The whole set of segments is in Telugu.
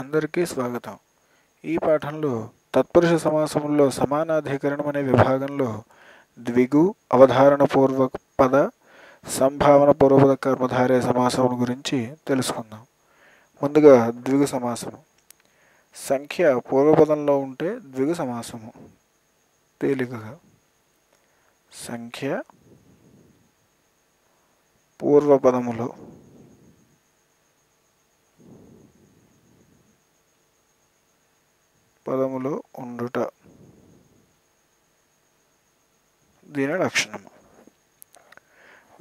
అందరికీ స్వాగతం. ఈ పాఠంలో తత్పురుష సమాసముల్లో సమానాధికరణం అనే విభాగంలో ద్విగు, అవధారణ పూర్వక పద, సంభావన పూర్వపద కర్మధారయ సమాసముల గురించి తెలుసుకుందాం. ముందుగా ద్విగు సమాసము. సంఖ్య పూర్వపదంలో ఉంటే ద్విగు సమాసము. తేలికగా సంఖ్య పూర్వపదములో పదములో ఉండుట దీని లక్షణము.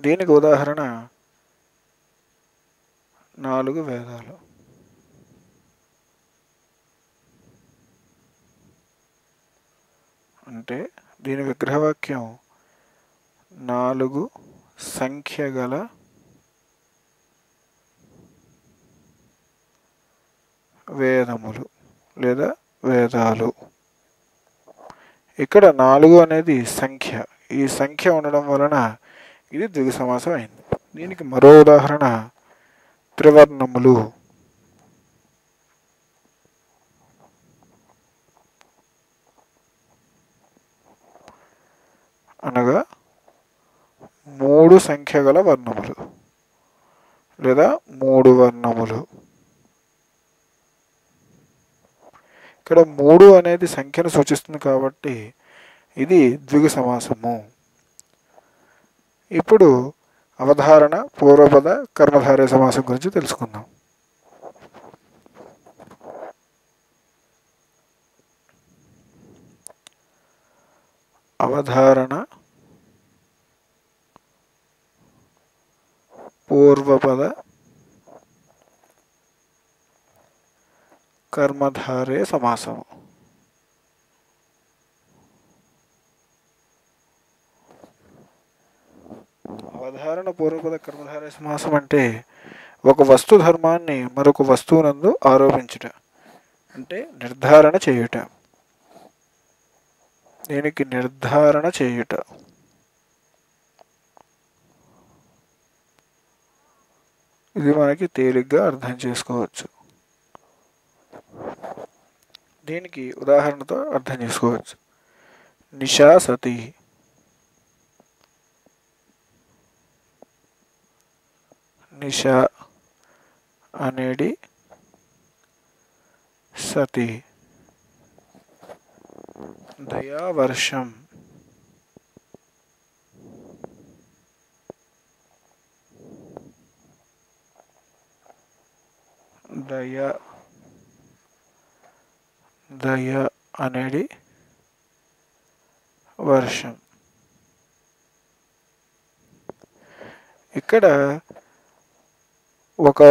దీనికి ఉదాహరణ 4 వేదాలు. అంటే దీని విగ్రహవాక్యం 4 సంఖ్య గల వేదములు లేదా వేదాలు. ఇక్కడ 4 అనేది సంఖ్య. ఈ సంఖ్య ఉండడం వలన ఇది ద్విగు సమాసం అయింది. దీనికి మరో ఉదాహరణ త్రివర్ణములు. అనగా 3 సంఖ్య గల వర్ణములు లేదా 3 వర్ణములు. ఇక్కడ 3 అనేది సంఖ్యను సూచిస్తుంది కాబట్టి ఇది ద్విగు సమాసము. ఇప్పుడు అవధారణ పూర్వపద కర్మధారయ సమాసం గురించి తెలుసుకుందాం. అవధారణ పూర్వపద కర్మధారయ సమాసము. అవధారణ పూర్వపద కర్మధారయ సమాసం అంటే ఒక వస్తు ధర్మాన్ని మరొక వస్తువునందు ఆరోపించుట, అంటే నిర్ధారణ చేయుట. దీనికి నిర్ధారణ చేయుట. ఇది మనకి తేలిగ్గా అర్థం చేసుకోవచ్చు. దీనికి ఉదాహరణతో అర్థం చేసుకోవచ్చు. నిశా సతి. నిశా అనేది సతి. దయావర్షం. దయ అనేది వర్షం. ఇక్కడ ఒక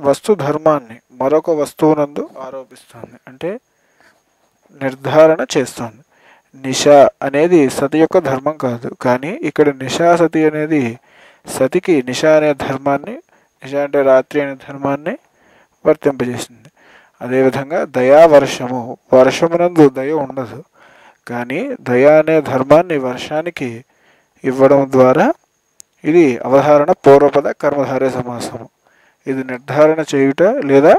వస్తు ధర్మాన్ని మరొక వస్తువునందు ఆరోపిస్తుంది, అంటే నిర్ధారణ చేస్తుంది. నిశా అనేది సతి యొక్క ధర్మం కాదు, కానీ ఇక్కడ నిశా సతి అనేది సతికి నిశా అనే ధర్మాన్ని, నిశా అంటే రాత్రి అనే ధర్మాన్ని వర్తింపజేసింది. అదేవిధంగా దయావర్షము, వర్షమునందు దయ ఉండదు, కానీ దయ అనే ధర్మాన్ని వర్షానికి ఇవ్వడం ద్వారా ఇది అవధారణ పూర్వపద కర్మధారయ సమాసము. ఇది నిర్ధారణ చేయుట లేదా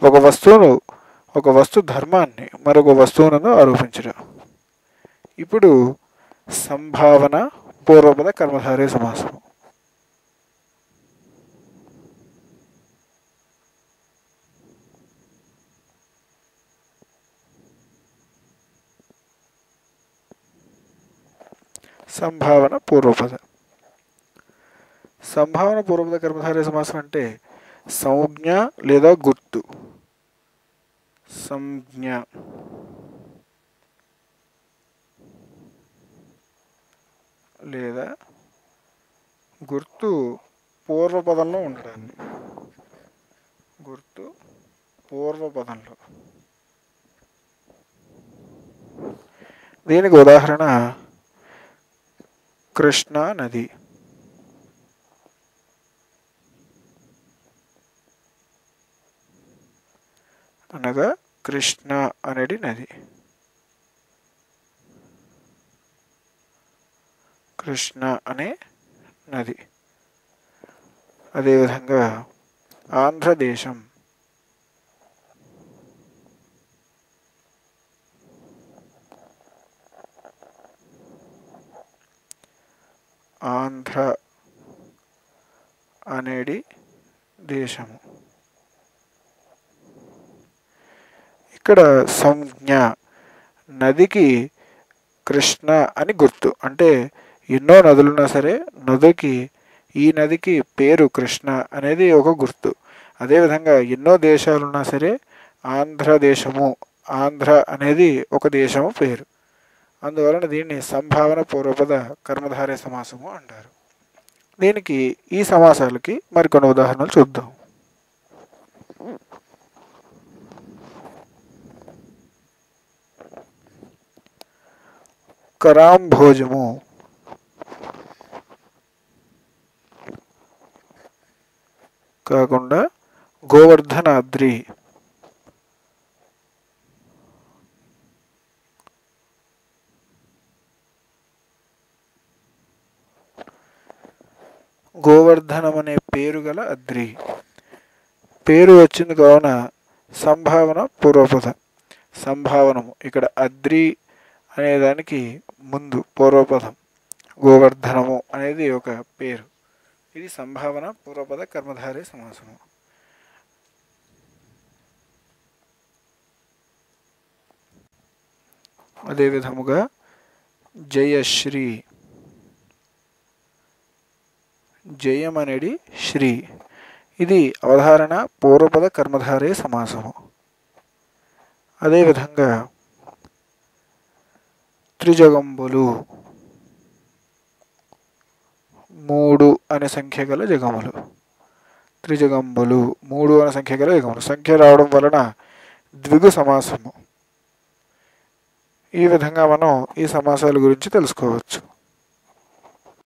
ఒక వస్తు ధర్మాన్ని మరొక వస్తువునందు ఆరోపించడం. ఇప్పుడు సంభావన పూర్వపద కర్మధారయ సమాసము. సంభావన పూర్వపద కర్మధారయ సమాసం అంటే సంజ్ఞ లేదా గుర్తు. సంజ్ఞ లేదా గుర్తు పూర్వపదంలో ఉండడాన్ని. గుర్తు పూర్వపదంలో. దీనికి ఉదాహరణ కృష్ణా నది. అనగా కృష్ణ అనేది నది. కృష్ణ అనే నది. అదేవిధంగా ఆంధ్రదేశం. ఆంధ్ర అనేది దేశము. ఇక్కడ సంజ్ఞ నదికి కృష్ణ అని గుర్తు. అంటే ఎన్నో నదులున్నా సరే ఈ నదికి పేరు కృష్ణ అనేది ఒక గుర్తు. అదేవిధంగా ఎన్నో దేశాలున్నా సరే ఆంధ్రదేశము, ఆంధ్ర అనేది ఒక దేశము పేరు. అందువలన దీన్ని సంభావన పూర్వపద కర్మధారయ సమాసము అంటారు. దీనికి ఈ సమాసాలకి మరికొన్ని ఉదాహరణలు చూద్దాం. కరాంభోజము కాకుండా గోవర్ధనాద్రి, గోవర్ధనం అనే పేరు గల అద్రి. పేరు వచ్చింది కావున సంభావన పూర్వపద. సంభావనము ఇక్కడ అద్రి అనేదానికి ముందు పూర్వపదం, గోవర్ధనము అనేది ఒక పేరు. ఇది సంభావన పూర్వపద కర్మధారయ సమాసము. అదేవిధముగా జయశ్రీ, జయం అనేది శ్రీ. ఇది అవధారణ పూర్వపద కర్మధారయ సమాసము. అదేవిధంగా త్రిజగంబులు, 3 అనే సంఖ్య గల జగములు. త్రిజగంబులు 3 అనే సంఖ్య గల జగములు. సంఖ్య రావడం వలన ద్విగు సమాసము. ఈ విధంగా మనం ఈ సమాసాల గురించి తెలుసుకోవచ్చు.